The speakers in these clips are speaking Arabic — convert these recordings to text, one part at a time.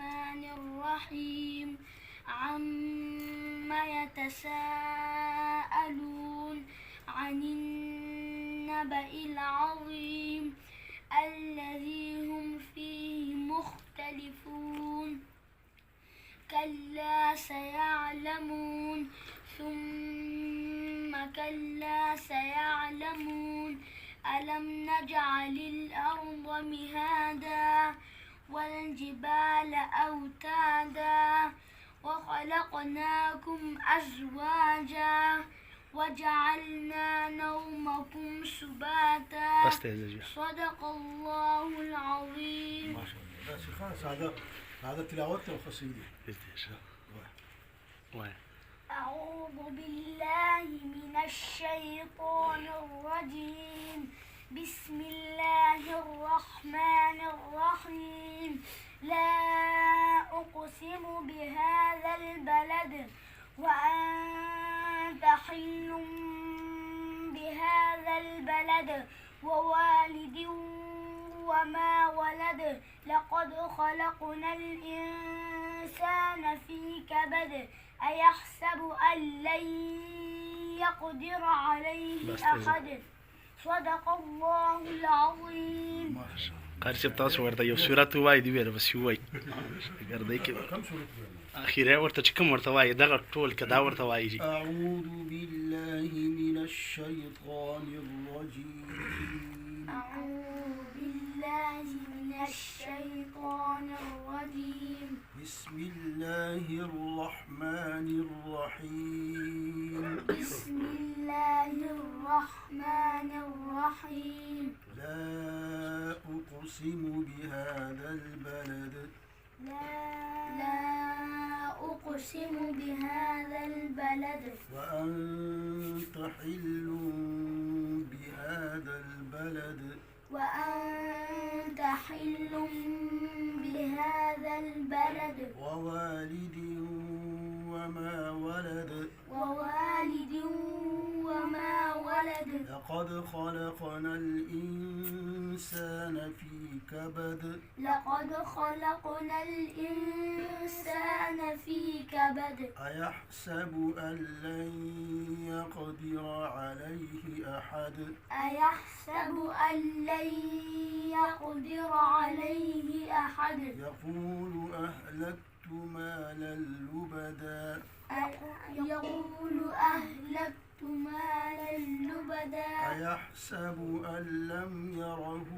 الرحمن الرحيم عما يتساءلون عن النبأ العظيم الذي هم فيه مختلفون كلا سيعلمون ثم كلا سيعلمون ألم نجعل الأرض مهادا والجبال أوتادا وخلقناكم أزواجا وجعلنا نومكم سباتا صدق الله العظيم. ما شاء الله. بس خلاص هذا تلاوته وقصيدة. أعوذ بالله من الشيطان الرجيم. بسم الله الرحمن الرحيم. لا أقسم بهذا البلد وأنت حل بهذا البلد ووالد وما ولد لقد خلقنا الإنسان في كبد أيحسب أن لن يقدر عليه أحد صدق الله العظيم. قارسب تاسو ورته یو سورته وای دی ویره بس وای ګرځي کې كم سورة؟ اخیره ورته چې کوم ورته وای دغه ټول کدا ورته وای أعوذ بالله من الشيطان الرجيم. أعوذ بالله من الشيطان الرجيم. بسم الله الرحمن الرحيم. بسم الله الرحمن الرحيم. لا أقسم بهذا البلد لا أقسم بهذا البلد وأنت حل بهذا البلد وأنت حل بهذا البلد ووالد وما ولد ووالد وما ولد لقد خلقنا الإنسان في كبد لقد خلقنا الإنسان في كبد أيحسب أن لن يقدر عليه أحد أيحسب أن لن يقدر عليه أحد يقول أهلكت مالا لبدا يقول أهلكت مالا لبدا أيحسب أن لم يره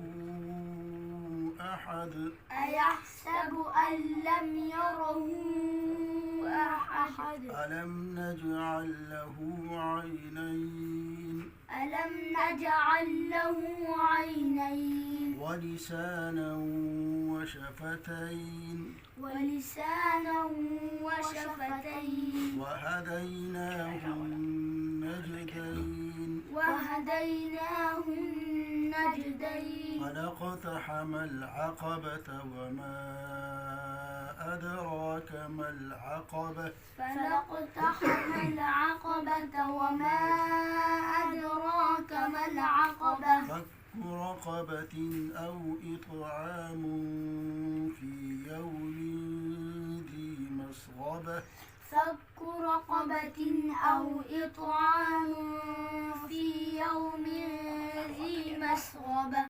أحد أيحسب أن لم يره أحد ألم نجعل له عينين ألم نجعل له عينين ولسانا وشفتين ولسانا وشفتين وهديناه النجدين فلاقتحم العقبة وما أدراك ما العقبة فلاقتحم العقبة وما أدراك ما العقبة فك رقبة أو إطعام في يوم ذي مسغبة فك رقبة أو إطعام في يوم ذي مسغبة